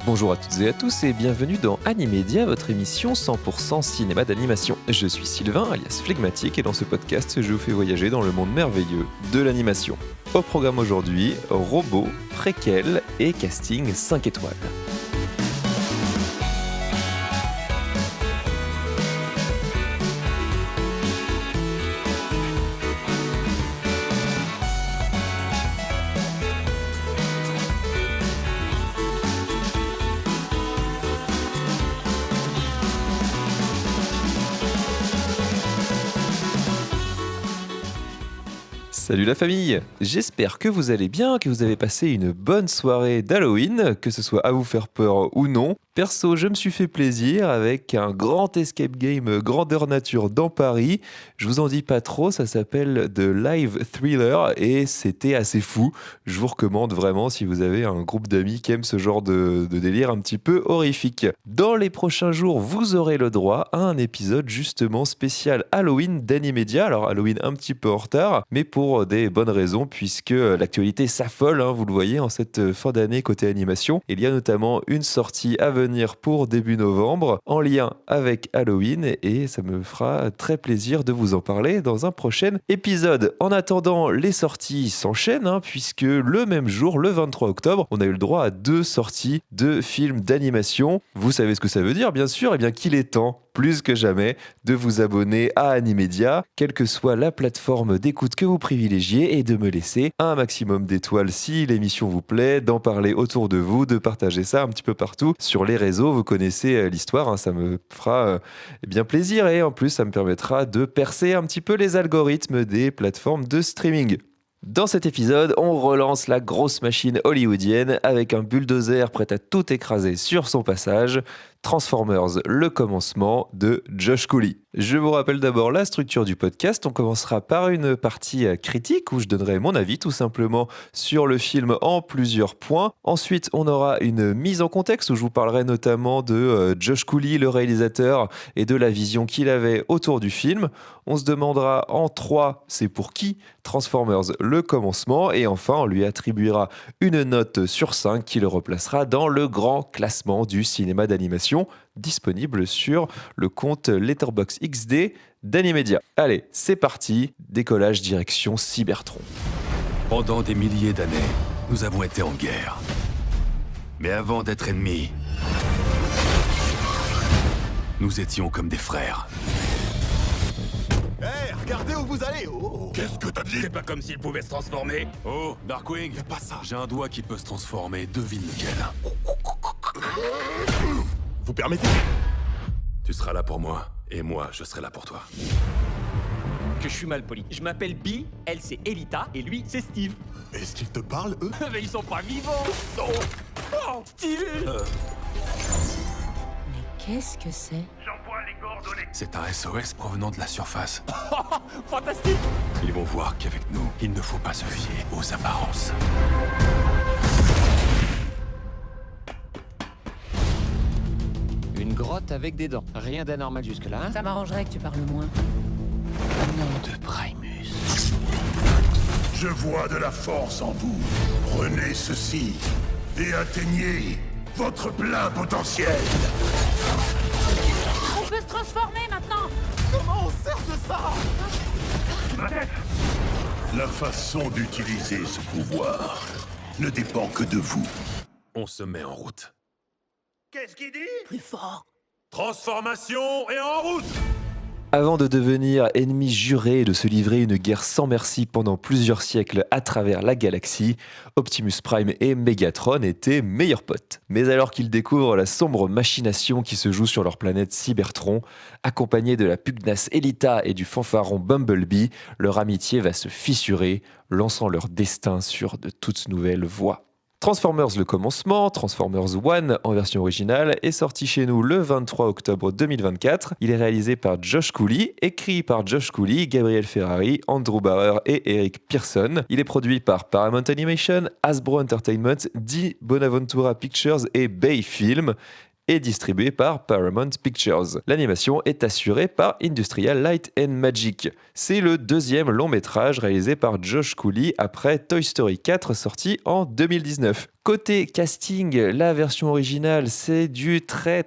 Bonjour à toutes et à tous et bienvenue dans Animédia, votre émission 100% cinéma d'animation. Je suis Sylvain, alias Phlegmatique, et dans ce podcast, je vous fais voyager dans le monde merveilleux de l'animation. Au programme aujourd'hui, robots, préquels et casting 5 étoiles. Salut la famille, j'espère que vous allez bien, que vous avez passé une bonne soirée d'Halloween, que ce soit à vous faire peur ou non. Perso, je me suis fait plaisir avec un grand escape game grandeur nature dans Paris. Je vous en dis pas trop, ça s'appelle The Live Thriller et c'était assez fou. Je vous recommande vraiment si vous avez un groupe d'amis qui aiment ce genre de délire un petit peu horrifique. Dans les prochains jours, vous aurez le droit à un épisode justement spécial Halloween d'Animédia. Alors Halloween un petit peu en retard, mais pour des bonnes raisons puisque l'actualité s'affole, vous le voyez, en cette fin d'année côté animation. Il y a notamment une sortie à venir pour début novembre en lien avec Halloween et ça me fera très plaisir de vous en parler dans un prochain épisode. En attendant, les sorties s'enchaînent puisque le même jour, le 23 octobre, on a eu le droit à 2 sorties de films d'animation. Vous savez ce que ça veut dire, bien sûr, et bien qu'il est temps plus que jamais de vous abonner à Animédia, quelle que soit la plateforme d'écoute que vous privilégiez, et de me laisser un maximum d'étoiles si l'émission vous plaît, d'en parler autour de vous, de partager ça un petit peu partout sur les réseaux. Vous connaissez l'histoire, ça me fera bien plaisir et en plus ça me permettra de percer un petit peu les algorithmes des plateformes de streaming. Dans cet épisode, on relance la grosse machine hollywoodienne avec un bulldozer prêt à tout écraser sur son passage. Transformers, le commencement de Josh Cooley. Je vous rappelle d'abord la structure du podcast. On commencera par une partie critique où je donnerai mon avis tout simplement sur le film en plusieurs points. Ensuite, on aura une mise en contexte où je vous parlerai notamment de Josh Cooley, le réalisateur, et de la vision qu'il avait autour du film. On se demandera en 3, c'est pour qui Transformers, le commencement. Et enfin, on lui attribuera une note sur 5 qui le replacera dans le grand classement du cinéma d'animation, disponible sur le compte Letterboxd XD d'Animédia. Allez, c'est parti, décollage direction Cybertron. Pendant des milliers d'années, nous avons été en guerre. Mais avant d'être ennemis, nous étions comme des frères. Hé, regardez où vous allez. Qu'est-ce que t'as dit? C'est pas comme s'il pouvait se transformer. Oh, Darkwing, Fais pas ça. j'ai un doigt qui peut se transformer, devine lequel. Vous permettez? Tu seras là pour moi, et moi, je serai là pour toi. Que je suis mal poli. Je m'appelle Bee, elle c'est Elita, et lui c'est Steve. Est-ce qu'ils te parlent, eux? Mais ils sont pas vivants. Non. Oh, Steve. Mais qu'est-ce que c'est? C'est un SOS provenant de la surface. Fantastique. Ils vont voir qu'avec nous, il ne faut pas se fier aux apparences. Une grotte avec des dents. Rien d'anormal jusque-là, hein? Ça m'arrangerait que tu parles moins. Nom de Primus. Je vois de la force en vous. Prenez ceci et atteignez votre plein potentiel. On peut se transformer maintenant! Comment on sert de ça? La façon d'utiliser ce pouvoir ne dépend que de vous. On se met en route. Qu'est-ce qu'il dit? Plus fort. Transformation et en route! Avant de devenir ennemis jurés et de se livrer une guerre sans merci pendant plusieurs siècles à travers la galaxie, Optimus Prime et Megatron étaient meilleurs potes. Mais alors qu'ils découvrent la sombre machination qui se joue sur leur planète Cybertron, accompagnés de la pugnace Elita et du fanfaron Bumblebee, leur amitié va se fissurer, lançant leur destin sur de toutes nouvelles voies. Transformers le commencement, Transformers One en version originale, est sorti chez nous le 23 octobre 2024. Il est réalisé par Josh Cooley, écrit par Josh Cooley, Gabriel Ferrari, Andrew Barrer et Eric Pearson. Il est produit par Paramount Animation, Hasbro Entertainment, Di Bonaventura Pictures et Bay Film. et distribué par Paramount Pictures. L'animation est assurée par Industrial Light and Magic. C'est le deuxième long métrage réalisé par Josh Cooley après Toy Story 4 sorti en 2019. Côté casting, la version originale, c'est du très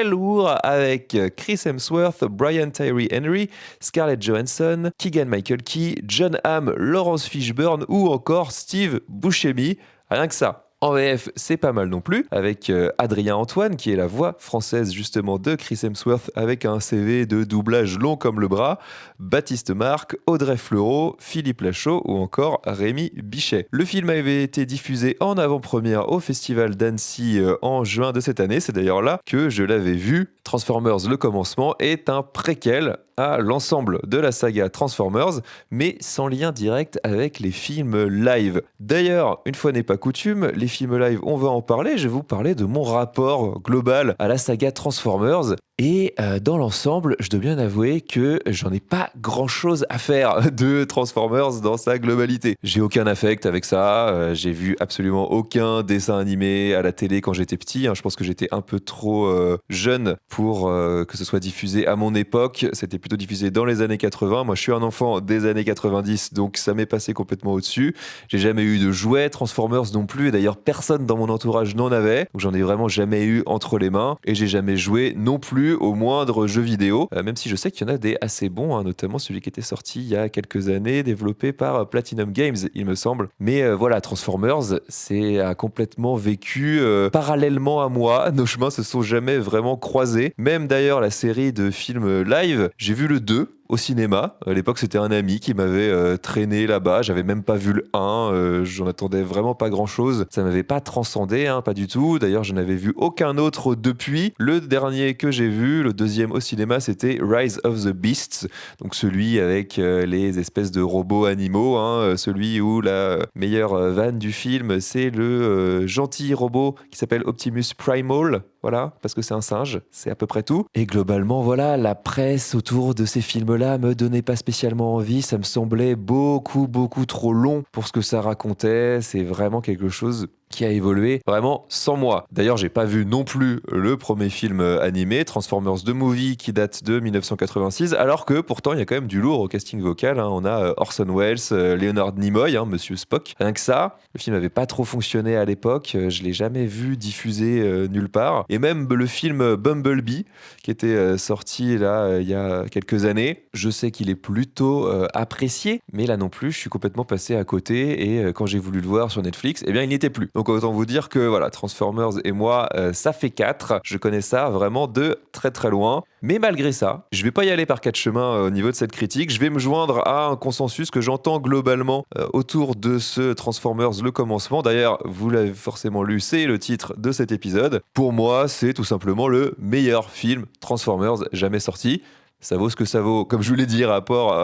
lourd avec Chris Hemsworth, Brian Tyree Henry, Scarlett Johansson, Keegan-Michael Key, John Hamm, Laurence Fishburne ou encore Steve Buscemi. Rien que ça. En VF, c'est pas mal non plus, avec Adrien Antoine, qui est la voix française justement de Chris Hemsworth, avec un CV de doublage long comme le bras, Baptiste Marc, Audrey Fleurot, Philippe Lachaud ou encore Rémi Bichet. Le film avait été diffusé en avant-première au Festival d'Annecy en juin de cette année, c'est d'ailleurs là que je l'avais vu. Transformers Le Commencement est un préquel à l'ensemble de la saga Transformers, mais sans lien direct avec les films live. D'ailleurs, une fois n'est pas coutume, les films live, on va en parler, je vais vous parler de mon rapport global à la saga Transformers. Et dans l'ensemble, je dois bien avouer que j'en ai pas grand-chose à faire de Transformers dans sa globalité. J'ai aucun affect avec ça, j'ai vu absolument aucun dessin animé à la télé quand j'étais petit. Je pense que j'étais un peu trop jeune pour que ce soit diffusé à mon époque. C'était plutôt diffusé dans les années 80. Moi, je suis un enfant des années 90, donc ça m'est passé complètement au-dessus. J'ai jamais eu de jouets Transformers non plus, et d'ailleurs personne dans mon entourage n'en avait. Donc j'en ai vraiment jamais eu entre les mains, et j'ai jamais joué non plus au moindre jeu vidéo, même si je sais qu'il y en a des assez bons, notamment celui qui était sorti il y a quelques années, développé par Platinum Games, il me semble. Mais voilà, Transformers, c'est complètement vécu parallèlement à moi. Nos chemins se sont jamais vraiment croisés. Même d'ailleurs, la série de films live, j'ai vu le 2 au cinéma. À l'époque, c'était un ami qui m'avait traîné là-bas. J'avais même pas vu le 1. J'en attendais vraiment pas grand-chose. Ça m'avait pas transcendé, pas du tout. D'ailleurs, je n'avais vu aucun autre depuis. Le dernier que j'ai vu, le deuxième au cinéma, c'était Rise of the Beasts. Donc celui avec les espèces de robots animaux. Celui où la meilleure vanne du film, c'est le gentil robot qui s'appelle Optimus Primal. Voilà, parce que c'est un singe, c'est à peu près tout. Et globalement, voilà, la presse autour de ces films-là me donnait pas spécialement envie. Ça me semblait beaucoup trop long pour ce que ça racontait. C'est vraiment quelque chose qui a évolué vraiment sans moi. D'ailleurs, j'ai pas vu non plus le premier film animé, Transformers The Movie, qui date de 1986, alors que pourtant, il y a quand même du lourd au casting vocal. On a Orson Welles, Leonard Nimoy, Monsieur Spock. Rien que ça, le film n'avait pas trop fonctionné à l'époque. Je l'ai jamais vu diffusé nulle part. Et même le film Bumblebee, qui était sorti là il y a quelques années, je sais qu'il est plutôt apprécié, mais là non plus, je suis complètement passé à côté. Et quand j'ai voulu le voir sur Netflix, eh bien, il n'y était plus. Donc autant vous dire que voilà, Transformers et moi, ça fait 4. Je connais ça vraiment de très loin. Mais malgré ça, je vais pas y aller par 4 chemins au niveau de cette critique. Je vais me joindre à un consensus que j'entends globalement autour de ce Transformers Le Commencement. D'ailleurs, vous l'avez forcément lu, c'est le titre de cet épisode. Pour moi, c'est tout simplement le meilleur film Transformers jamais sorti. Ça vaut ce que ça vaut, comme je vous l'ai dit, rapport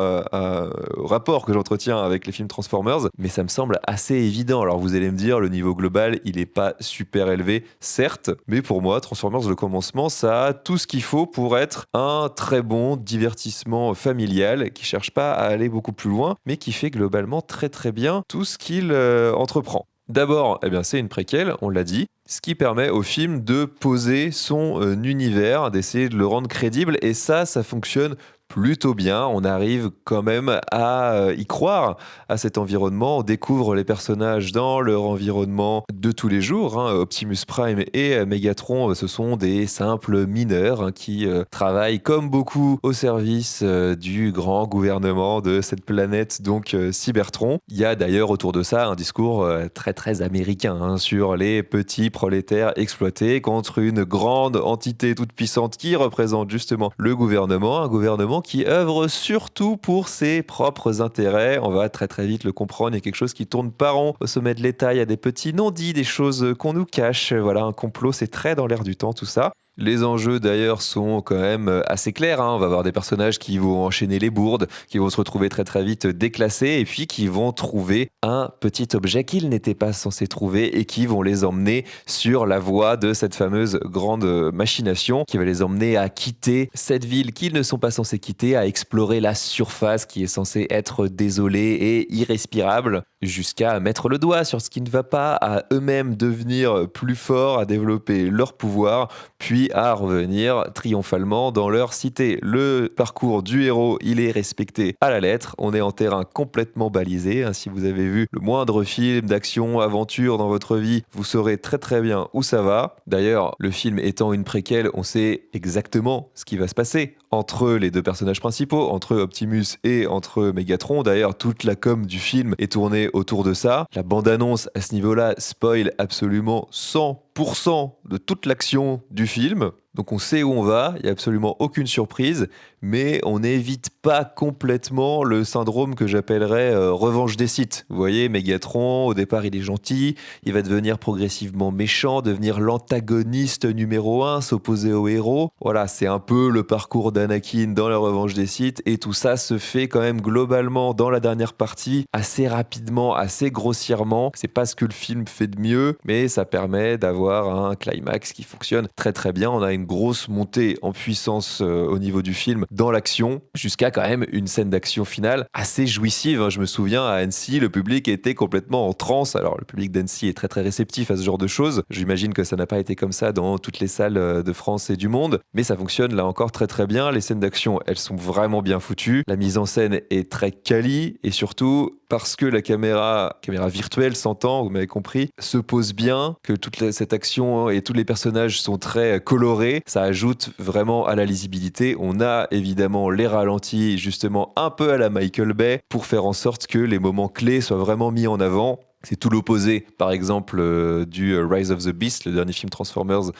au rapport que j'entretiens avec les films Transformers, mais ça me semble assez évident. Alors vous allez me dire, le niveau global, il n'est pas super élevé, certes, mais pour moi, Transformers Le Commencement, ça a tout ce qu'il faut pour être un très bon divertissement familial qui cherche pas à aller beaucoup plus loin, mais qui fait globalement très bien tout ce qu'il entreprend. D'abord, c'est une préquelle, on l'a dit, ce qui permet au film de poser son univers, d'essayer de le rendre crédible, et ça fonctionne plutôt bien. On arrive quand même à y croire à cet environnement. On découvre les personnages dans leur environnement de tous les jours. Optimus Prime et Megatron, ce sont des simples mineurs qui travaillent comme beaucoup au service du grand gouvernement de cette planète, donc Cybertron. Il y a d'ailleurs autour de ça un discours très américain sur les petits prolétaires exploités contre une grande entité toute puissante qui représente justement le gouvernement, un gouvernement qui œuvre surtout pour ses propres intérêts. On va très vite le comprendre, il y a quelque chose qui tourne pas rond au sommet de l'État, il y a des petits non-dits, des choses qu'on nous cache. Voilà, un complot, c'est très dans l'air du temps tout ça. Les enjeux d'ailleurs sont quand même assez clairs. On va avoir des personnages qui vont enchaîner les bourdes, qui vont se retrouver très vite déclassés et puis qui vont trouver un petit objet qu'ils n'étaient pas censés trouver et qui vont les emmener sur la voie de cette fameuse grande machination qui va les emmener à quitter cette ville qu'ils ne sont pas censés quitter, à explorer la surface qui est censée être désolée et irrespirable. jusqu'à mettre le doigt sur ce qui ne va pas, à eux-mêmes devenir plus forts, à développer leur pouvoir, puis à revenir triomphalement dans leur cité. Le parcours du héros, il est respecté à la lettre. On est en terrain complètement balisé. Si vous avez vu le moindre film d'action, aventure dans votre vie, vous saurez très très bien où ça va. D'ailleurs, le film étant une préquelle, on sait exactement ce qui va se passer entre les deux personnages principaux, entre Optimus et entre Megatron. D'ailleurs, toute la com du film est tournée autour de ça. La bande-annonce, à ce niveau-là, spoil absolument 100% de toute l'action du film. Donc on sait où on va, il n'y a absolument aucune surprise, mais on n'évite pas complètement le syndrome que j'appellerais revanche des Sith. Vous voyez, Megatron, au départ il est gentil, il va devenir progressivement méchant, devenir l'antagoniste numéro 1, s'opposer au héros. Voilà, c'est un peu le parcours d'Anakin dans la revanche des Sith, et tout ça se fait quand même globalement dans la dernière partie, assez rapidement, assez grossièrement. C'est pas ce que le film fait de mieux, mais ça permet d'avoir un climax qui fonctionne très très bien. On a une grosse montée en puissance au niveau du film dans l'action, jusqu'à quand même une scène d'action finale assez jouissive. Je me souviens, à Annecy, le public était complètement en transe. Alors le public d'Annecy est très très réceptif à ce genre de choses. J'imagine que ça n'a pas été comme ça dans toutes les salles de France et du monde, mais ça fonctionne là encore très très bien. Les scènes d'action, elles sont vraiment bien foutues. La mise en scène est très quali, et surtout parce que la caméra virtuelle s'entend, vous m'avez compris, se pose bien, que toute cette action et tous les personnages sont très colorés. Ça ajoute vraiment à la lisibilité. On a évidemment les ralentis, justement un peu à la Michael Bay, pour faire en sorte que les moments clés soient vraiment mis en avant. C'est tout l'opposé, par exemple, du Rise of the Beast, le dernier film Transformers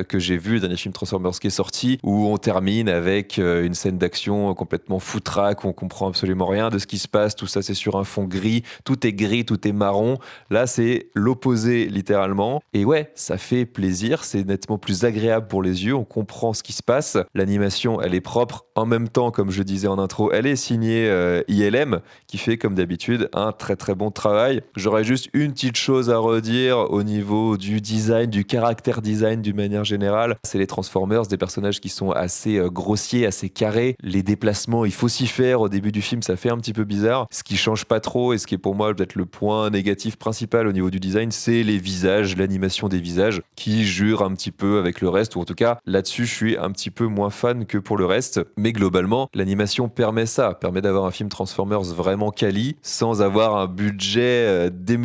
que j'ai vu, le dernier film Transformers qui est sorti, où on termine avec une scène d'action complètement foutraque, où on comprend absolument rien de ce qui se passe, tout ça c'est sur un fond gris, tout est marron. Là c'est l'opposé littéralement, et ouais, ça fait plaisir, c'est nettement plus agréable pour les yeux, on comprend ce qui se passe, l'animation elle est propre, en même temps, comme je disais en intro, elle est signée ILM, qui fait comme d'habitude un très très bon travail. J'aurais juste une petite chose à redire au niveau du design, du caractère design d'une manière générale. C'est les Transformers, des personnages qui sont assez grossiers, assez carrés. Les déplacements, il faut s'y faire. Au début du film, ça fait un petit peu bizarre. Ce qui change pas trop, et ce qui est pour moi peut-être le point négatif principal au niveau du design, c'est les visages, l'animation des visages, qui jure un petit peu avec le reste, ou en tout cas, là-dessus, je suis un petit peu moins fan que pour le reste. Mais globalement, l'animation permet d'avoir un film Transformers vraiment quali, sans avoir un budget démesuré.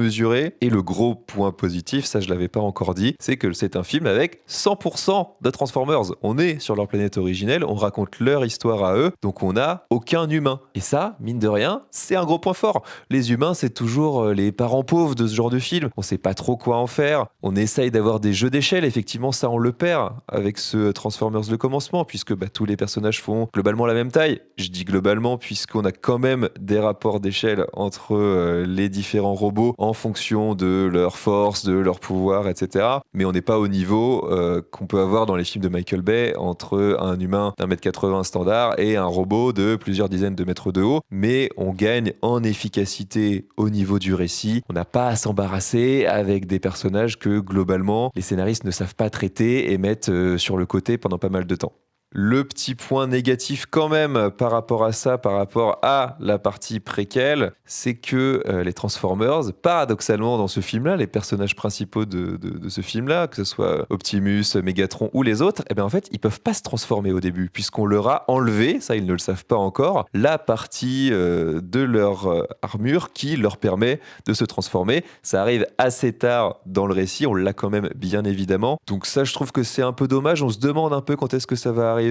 Et le gros point positif, ça je l'avais pas encore dit, c'est que c'est un film avec 100% de Transformers. On est sur leur planète originelle, on raconte leur histoire à eux, donc on n'a aucun humain. Et ça, mine de rien, c'est un gros point fort. Les humains, c'est toujours les parents pauvres de ce genre de film. On sait pas trop quoi en faire. On essaye d'avoir des jeux d'échelle, effectivement, ça on le perd avec ce Transformers le commencement, puisque tous les personnages font globalement la même taille. Je dis globalement, puisqu'on a quand même des rapports d'échelle entre les différents robots en fonction de leur force, de leur pouvoir, etc. Mais on n'est pas au niveau qu'on peut avoir dans les films de Michael Bay entre un humain d'1m80 standard et un robot de plusieurs dizaines de mètres de haut. Mais on gagne en efficacité au niveau du récit. On n'a pas à s'embarrasser avec des personnages que globalement les scénaristes ne savent pas traiter et mettent sur le côté pendant pas mal de temps. Le petit point négatif quand même par rapport à ça, par rapport à la partie préquelle, c'est que les Transformers, paradoxalement dans ce film-là, les personnages principaux de ce film-là, que ce soit Optimus, Megatron ou les autres, en fait, ils peuvent pas se transformer au début, puisqu'on leur a enlevé, ça ils ne le savent pas encore, la partie de leur armure qui leur permet de se transformer. Ça arrive assez tard dans le récit, on l'a quand même bien évidemment. Donc ça, je trouve que c'est un peu dommage, on se demande un peu quand est-ce que ça va arriver.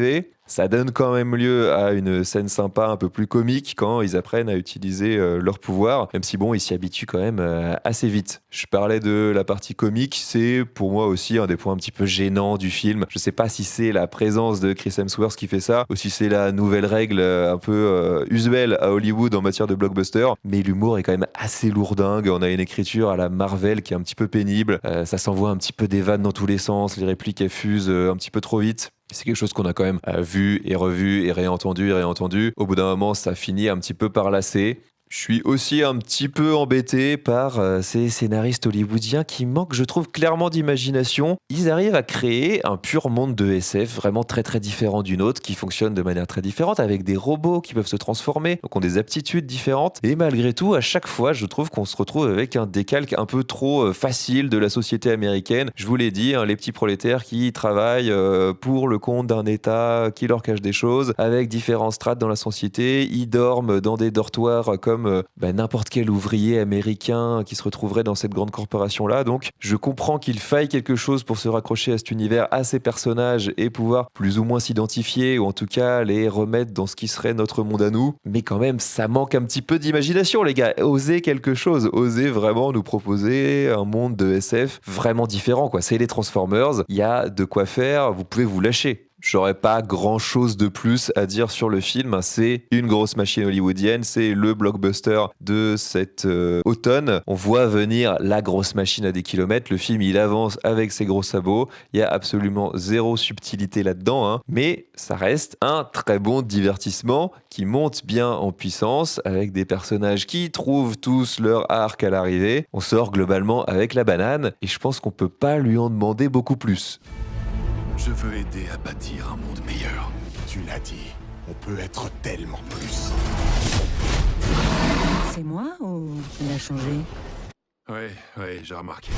Ça donne quand même lieu à une scène sympa, un peu plus comique, quand ils apprennent à utiliser leur pouvoir, même si ils s'y habituent quand même assez vite. Je parlais de la partie comique, c'est pour moi aussi un des points un petit peu gênants du film. Je sais pas si c'est la présence de Chris Hemsworth qui fait ça, ou si c'est la nouvelle règle un peu usuelle à Hollywood en matière de blockbuster, mais l'humour est quand même assez lourdingue. On a une écriture à la Marvel qui est un petit peu pénible, ça s'envoie un petit peu des vannes dans tous les sens, les répliques elles fusent un petit peu trop vite. C'est quelque chose qu'on a quand même vu et revu et réentendu. Au bout d'un moment, ça finit un petit peu par lasser. Je suis aussi un petit peu embêté par ces scénaristes hollywoodiens qui manquent, je trouve, clairement d'imagination. Ils arrivent à créer un pur monde de SF vraiment très très différent d'une autre, qui fonctionne de manière très différente, avec des robots qui peuvent se transformer, donc ont des aptitudes différentes. Et malgré tout, à chaque fois, je trouve qu'on se retrouve avec un décalque un peu trop facile de la société américaine. Je vous l'ai dit, hein, les petits prolétaires qui travaillent pour le compte d'un État qui leur cache des choses, avec différentes strates dans la société. Ils dorment dans des dortoirs comme n'importe quel ouvrier américain qui se retrouverait dans cette grande corporation-là. Donc, je comprends qu'il faille quelque chose pour se raccrocher à cet univers, à ces personnages et pouvoir plus ou moins s'identifier ou en tout cas les remettre dans ce qui serait notre monde à nous. Mais quand même, ça manque un petit peu d'imagination, les gars. Osez quelque chose. Osez vraiment nous proposer un monde de SF vraiment différent, quoi. C'est les Transformers. Il y a de quoi faire. Vous pouvez vous lâcher. J'aurais pas grand chose de plus à dire sur le film. C'est une grosse machine hollywoodienne. C'est le blockbuster de cet automne. On voit venir la grosse machine à des kilomètres. Le film, il avance avec ses gros sabots. Il y a absolument zéro subtilité là-dedans, hein. Mais ça reste un très bon divertissement qui monte bien en puissance avec des personnages qui trouvent tous leur arc à l'arrivée. On sort globalement avec la banane et je pense qu'on peut pas lui en demander beaucoup plus. Je veux aider à bâtir un monde meilleur. Tu l'as dit, on peut être tellement plus. C'est moi ou il a changé? Ouais, j'ai remarqué.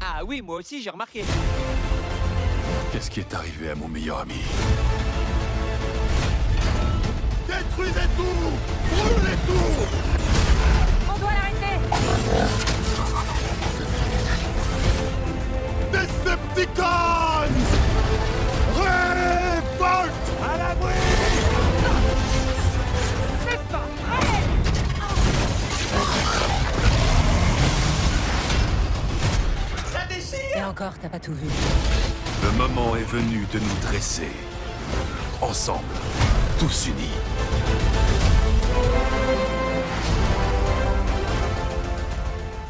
Ah oui, moi aussi j'ai remarqué. Qu'est-ce qui est arrivé à mon meilleur ami? Détruisez tout! Brûlez tout! On doit l'arrêter! Decepticons! Révolte! À l'abri! C'est pas vrai! Et encore, t'as pas tout vu. Le moment est venu de nous dresser. Ensemble, tous unis.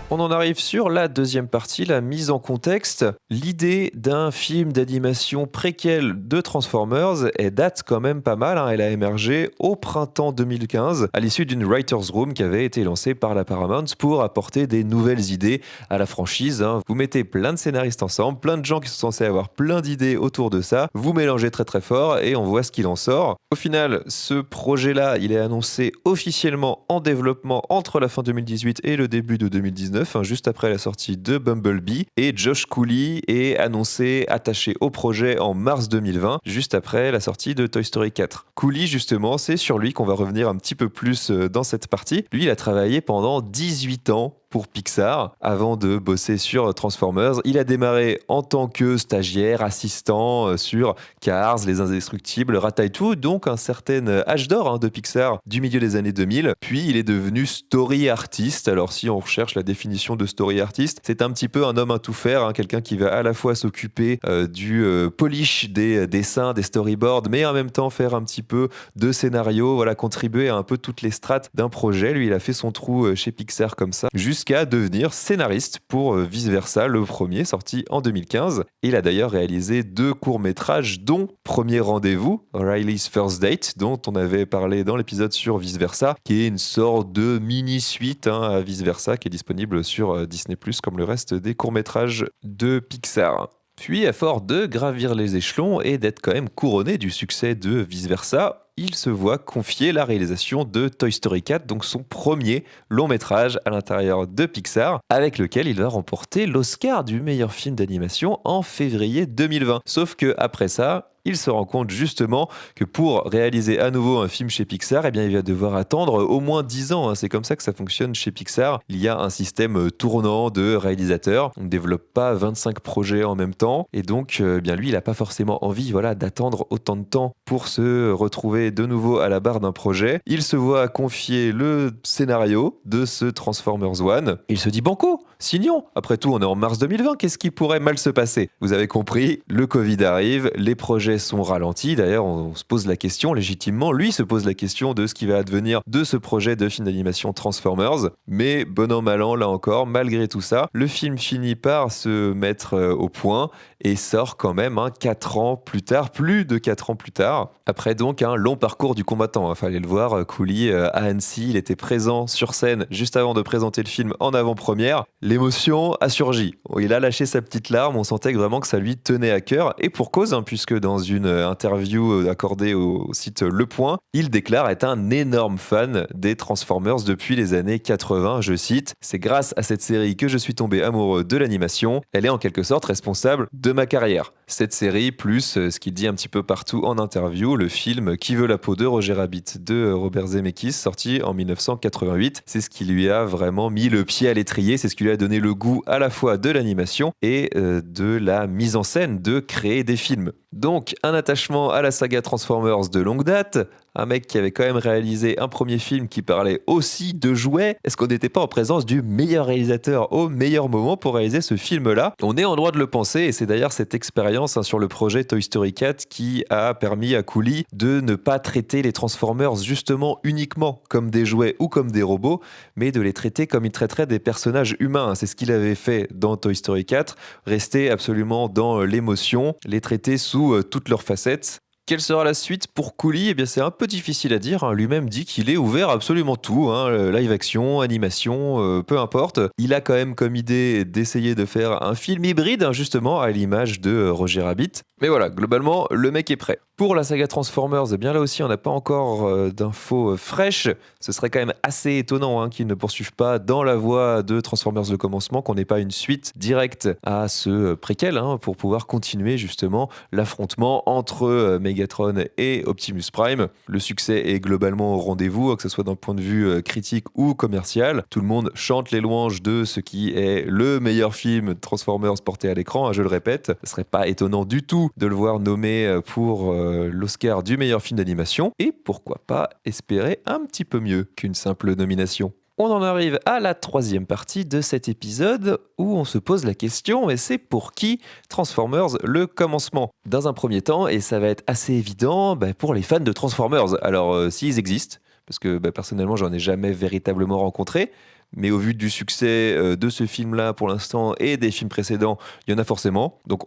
On en arrive sur la deuxième partie, la mise en contexte. L'idée d'un film d'animation préquel de Transformers, elle date quand même pas mal, hein. Elle a émergé au printemps 2015 à l'issue d'une writer's room qui avait été lancée par la Paramount pour apporter des nouvelles idées à la franchise, hein. Vous mettez plein de scénaristes ensemble, plein de gens qui sont censés avoir plein d'idées autour de ça, vous mélangez très très fort et on voit ce qu'il en sort. Au final, ce projet-là, il est annoncé officiellement en développement entre la fin 2018 et le début de 2019. Juste après la sortie de Bumblebee, et Josh Cooley est annoncé attaché au projet en mars 2020, juste après la sortie de Toy Story 4. Cooley, justement, c'est sur lui qu'on va revenir un petit peu plus dans cette partie. Lui, il a travaillé pendant 18 ans pour Pixar avant de bosser sur Transformers. Il a démarré en tant que stagiaire, assistant sur Cars, Les Indestructibles, Ratatouille, donc un certain âge d'or, hein, de Pixar du milieu des années 2000. Puis il est devenu story artist. Alors si on recherche la définition de story artist, c'est un petit peu un homme à tout faire, hein, quelqu'un qui va à la fois s'occuper du polish des dessins, des storyboards, mais en même temps faire un petit peu de scénario, voilà, contribuer à un peu toutes les strates d'un projet. Lui, il a fait son trou chez Pixar comme ça, jusqu'à devenir scénariste pour Vice Versa, le premier, sorti en 2015. Il a d'ailleurs réalisé 2 courts-métrages, dont Premier Rendez-vous, Riley's First Date, dont on avait parlé dans l'épisode sur Vice Versa, qui est une sorte de mini-suite, hein, à Vice Versa, qui est disponible sur Disney+, comme le reste des courts-métrages de Pixar. Puis, à force de gravir les échelons et d'être quand même couronné du succès de Vice Versa, il se voit confier la réalisation de Toy Story 4, donc son premier long métrage à l'intérieur de Pixar, avec lequel il va remporter l'Oscar du meilleur film d'animation en février 2020. Sauf que après ça, il se rend compte justement que pour réaliser à nouveau un film chez Pixar, eh bien, il va devoir attendre au moins 10 ans. Hein. C'est comme ça que ça fonctionne chez Pixar. Il y a un système tournant de réalisateurs. On ne développe pas 25 projets en même temps. Et donc, bien, lui, il n'a pas forcément envie, voilà, d'attendre autant de temps pour se retrouver de nouveau à la barre d'un projet. Il se voit confier le scénario de ce Transformers One. Et il se dit banco, signons. Après tout, on est en mars 2020. Qu'est-ce qui pourrait mal se passer? Vous avez compris, le Covid arrive, les projets sont ralentis. D'ailleurs, on se pose la question, légitimement, lui se pose la question de ce qui va advenir de ce projet de film d'animation Transformers. Mais bon an, mal an, là encore, malgré tout ça, le film finit par se mettre au point et sort quand même 4 ans plus tard, plus de 4 ans plus tard, après donc un long long parcours du combattant. Fallait le voir, Cooley à Annecy, il était présent sur scène juste avant de présenter le film en avant-première. L'émotion a surgi. Il a lâché sa petite larme, on sentait vraiment que ça lui tenait à cœur. Et pour cause, puisque dans une interview accordée au site Le Point, il déclare être un énorme fan des Transformers depuis les années 80. Je cite, « C'est grâce à cette série que je suis tombé amoureux de l'animation. Elle est en quelque sorte responsable de ma carrière. » Cette série, plus ce qu'il dit un petit peu partout en interview, le film Qui veut la peau de Roger Rabbit de Robert Zemeckis, sorti en 1988, c'est ce qui lui a vraiment mis le pied à l'étrier, c'est ce qui lui a donné le goût à la fois de l'animation et de la mise en scène, de créer des films. Donc, un attachement à la saga Transformers de longue date, un mec qui avait quand même réalisé un premier film qui parlait aussi de jouets. Est-ce qu'on n'était pas en présence du meilleur réalisateur au meilleur moment pour réaliser ce film-là ? On est en droit de le penser, et c'est d'ailleurs cette expérience sur le projet Toy Story 4 qui a permis à Cooley de ne pas traiter les Transformers justement uniquement comme des jouets ou comme des robots, mais de les traiter comme il traiterait des personnages humains. C'est ce qu'il avait fait dans Toy Story 4, rester absolument dans l'émotion, les traiter sous toutes leurs facettes. Quelle sera la suite pour Cooley ? Eh bien, c'est un peu difficile à dire. Lui-même dit qu'il est ouvert à absolument tout. Live action, animation, peu importe. Il a quand même comme idée d'essayer de faire un film hybride, justement, à l'image de Roger Rabbit. Mais voilà, globalement, le mec est prêt. Pour la saga Transformers, eh bien là aussi, on n'a pas encore d'infos fraîches. Ce serait quand même assez étonnant qu'ils ne poursuivent pas dans la voie de Transformers le commencement, qu'on n'ait pas une suite directe à ce préquel pour pouvoir continuer justement l'affrontement entre Megatron et Optimus Prime. Le succès est globalement au rendez-vous, que ce soit d'un point de vue critique ou commercial. Tout le monde chante les louanges de ce qui est le meilleur film Transformers porté à l'écran, je le répète. Ce serait pas étonnant du tout de le voir nommé pour l'Oscar du meilleur film d'animation, et pourquoi pas espérer un petit peu mieux qu'une simple nomination. On en arrive à la troisième partie de cet épisode où on se pose la question, et c'est pour qui Transformers le commencement ? Dans un premier temps, et ça va être assez évident, pour les fans de Transformers. Alors s'ils existent, parce que personnellement j'en ai jamais véritablement rencontré, mais au vu du succès de ce film-là pour l'instant et des films précédents, il y en a forcément. Donc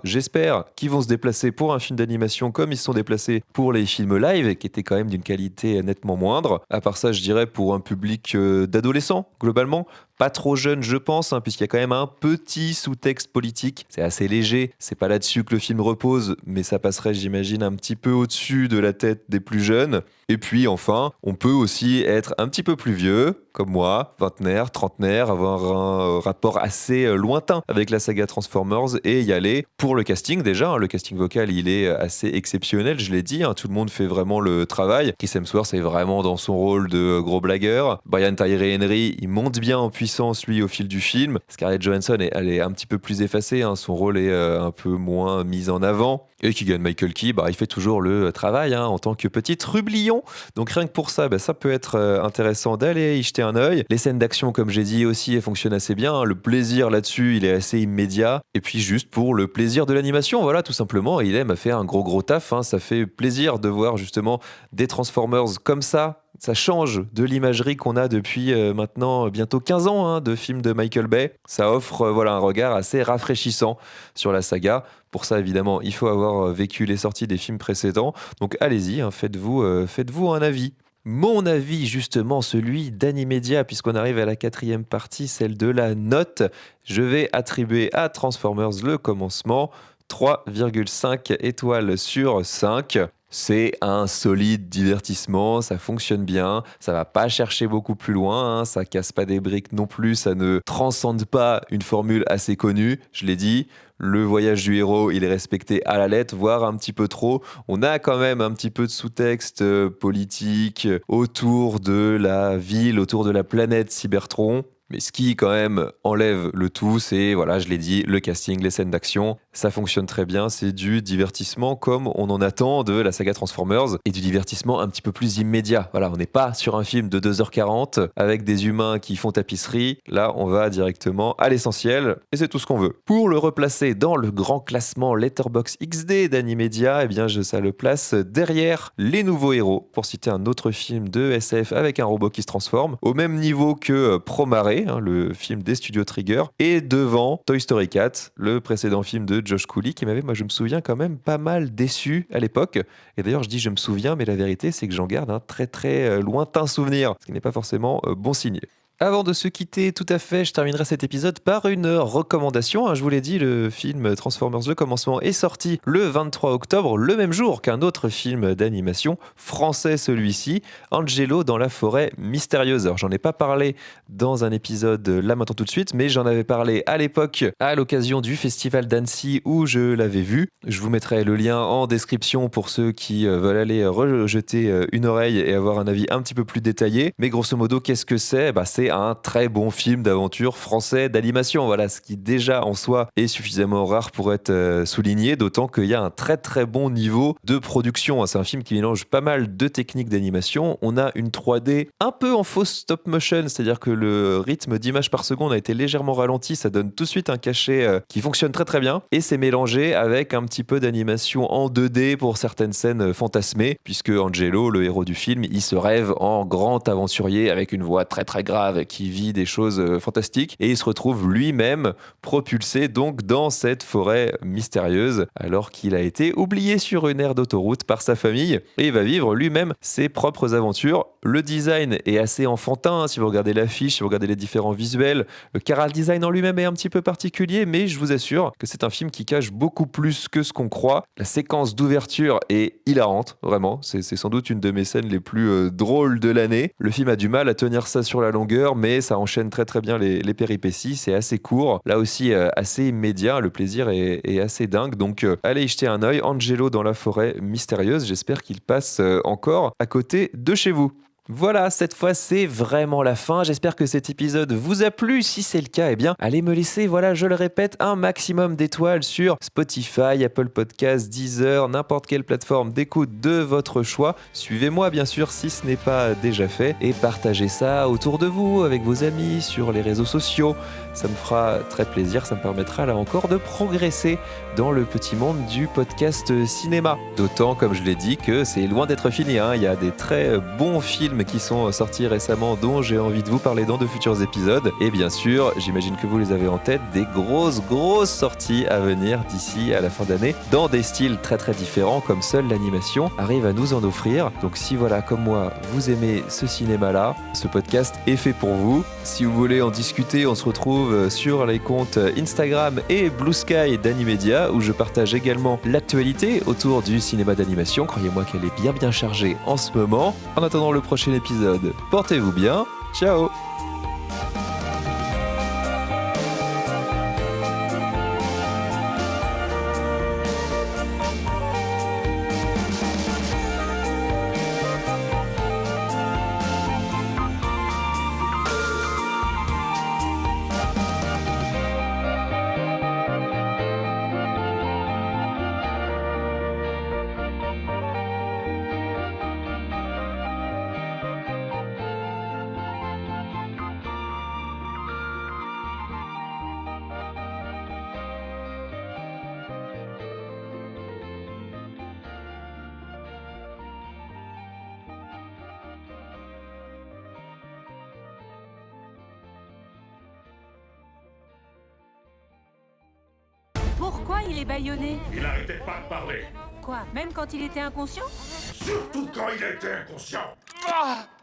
j'espère qu'ils vont se déplacer pour un film d'animation comme ils se sont déplacés pour les films live, qui étaient quand même d'une qualité nettement moindre. À part ça, je dirais pour un public d'adolescents, globalement. Pas trop jeune, je pense, puisqu'il y a quand même un petit sous-texte politique. C'est assez léger, c'est pas là-dessus que le film repose, mais ça passerait, j'imagine, un petit peu au-dessus de la tête des plus jeunes. Et puis enfin, on peut aussi être un petit peu plus vieux, comme moi, vingtenaire, trentenaire, avoir un rapport assez lointain avec la saga Transformers et y aller pour le casting déjà. Le casting vocal, il est assez exceptionnel, je l'ai dit, tout le monde fait vraiment le travail. Chris Hemsworth est vraiment dans son rôle de gros blagueur. Brian Tyree Henry, il monte bien en puissance, lui, au fil du film. Scarlett Johansson, elle est un petit peu plus effacée, son rôle est un peu moins mis en avant. Et Keegan-Michael Key, il fait toujours le travail en tant que petit rublion. Donc rien que pour ça, ça peut être intéressant d'aller y jeter un œil. Les scènes d'action, comme j'ai dit aussi, elles fonctionnent assez bien. Le plaisir là-dessus, il est assez immédiat. Et puis juste pour le plaisir de l'animation, voilà, tout simplement, il aime faire un gros taf. Ça fait plaisir de voir justement des Transformers comme ça. Ça change de l'imagerie qu'on a depuis maintenant bientôt 15 ans de films de Michael Bay. Ça offre un regard assez rafraîchissant sur la saga. Pour ça, évidemment, il faut avoir vécu les sorties des films précédents. Donc allez-y, faites-vous un avis. Mon avis, justement, celui d'Animedia, puisqu'on arrive à la quatrième partie, celle de la note. Je vais attribuer à Transformers le commencement 3,5 étoiles sur 5. C'est un solide divertissement, ça fonctionne bien, ça va pas chercher beaucoup plus loin, ça casse pas des briques non plus, ça ne transcende pas une formule assez connue, je l'ai dit. Le voyage du héros, il est respecté à la lettre, voire un petit peu trop. On a quand même un petit peu de sous-texte politique autour de la ville, autour de la planète Cybertron. Mais ce qui, quand même, enlève le tout, c'est, je l'ai dit, le casting, les scènes d'action. Ça fonctionne très bien, c'est du divertissement comme on en attend de la saga Transformers et du divertissement un petit peu plus immédiat. On n'est pas sur un film de 2h40 avec des humains qui font tapisserie. Là, on va directement à l'essentiel et c'est tout ce qu'on veut. Pour le replacer dans le grand classement Letterboxd XD d'Animedia, ça le place derrière Les Nouveaux Héros, pour citer un autre film de SF avec un robot qui se transforme, au même niveau que Promare, Foiré, le film des studios Trigger, et devant Toy Story 4, le précédent film de Josh Cooley, qui m'avait, moi je me souviens, quand même pas mal déçu à l'époque. Et d'ailleurs, je dis je me souviens, mais la vérité, c'est que j'en garde un très très lointain souvenir, ce qui n'est pas forcément bon signe. Avant de se quitter, tout à fait, je terminerai cet épisode par une recommandation. Je vous l'ai dit, le film Transformers Le Commencement est sorti le 23 octobre, le même jour qu'un autre film d'animation, français celui-ci, Angelo dans la forêt mystérieuse. Alors j'en ai pas parlé dans un épisode là maintenant tout de suite, mais j'en avais parlé à l'époque à l'occasion du festival d'Annecy où je l'avais vu. Je vous mettrai le lien en description pour ceux qui veulent aller rejeter une oreille et avoir un avis un petit peu plus détaillé. Mais grosso modo, qu'est-ce que c'est ? C'est un très bon film d'aventure français d'animation. Voilà, ce qui déjà en soi est suffisamment rare pour être souligné, d'autant qu'il y a un très très bon niveau de production. C'est un film qui mélange pas mal de techniques d'animation. On a une 3D un peu en fausse stop motion, c'est-à-dire que le rythme d'images par seconde a été légèrement ralenti, ça donne tout de suite un cachet qui fonctionne très très bien, et c'est mélangé avec un petit peu d'animation en 2D pour certaines scènes fantasmées, puisque Angelo, le héros du film, il se rêve en grand aventurier avec une voix très très grave qui vit des choses fantastiques, et il se retrouve lui-même propulsé donc dans cette forêt mystérieuse alors qu'il a été oublié sur une aire d'autoroute par sa famille, et il va vivre lui-même ses propres aventures. Le design est assez enfantin, si vous regardez l'affiche, si vous regardez les différents visuels, le chara design en lui-même est un petit peu particulier, mais je vous assure que c'est un film qui cache beaucoup plus que ce qu'on croit. La séquence d'ouverture est hilarante, vraiment, c'est sans doute une de mes scènes les plus drôles de l'année. Le film a du mal à tenir ça sur la longueur, mais ça enchaîne très très bien les péripéties, c'est assez court, là aussi assez immédiat, le plaisir est assez dingue, donc allez y jeter un œil. Angelo dans la forêt mystérieuse, j'espère qu'il passe encore à côté de chez vous. Voilà, cette fois c'est vraiment la fin. J'espère que cet épisode vous a plu. Si c'est le cas, eh bien, allez me laisser, voilà, je le répète, un maximum d'étoiles sur Spotify, Apple Podcasts, Deezer, n'importe quelle plateforme d'écoute de votre choix. Suivez-moi bien sûr si ce n'est pas déjà fait, et partagez ça autour de vous, avec vos amis, sur les réseaux sociaux. Ça me fera très plaisir, ça me permettra là encore de progresser dans le petit monde du podcast cinéma. D'autant, comme je l'ai dit, que c'est loin d'être fini. Il y a des très bons films qui sont sortis récemment dont j'ai envie de vous parler dans de futurs épisodes. Et bien sûr, j'imagine que vous les avez en tête, des grosses sorties à venir d'ici à la fin d'année dans des styles très très différents comme seule l'animation arrive à nous en offrir. Donc si voilà, comme moi, vous aimez ce cinéma-là, ce podcast est fait pour vous. Si vous voulez en discuter, on se retrouve sur les comptes Instagram et Blue Sky d'Animedia où je partage également l'actualité autour du cinéma d'animation. Croyez-moi qu'elle est bien chargée en ce moment. En attendant le prochain épisode, portez-vous bien. Ciao. Pourquoi il est bâillonné? Il arrêtait pas de parler. Quoi? Même quand il était inconscient? Surtout quand il était inconscient.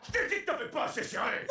Je t'ai dit que t'avais pas assez serré.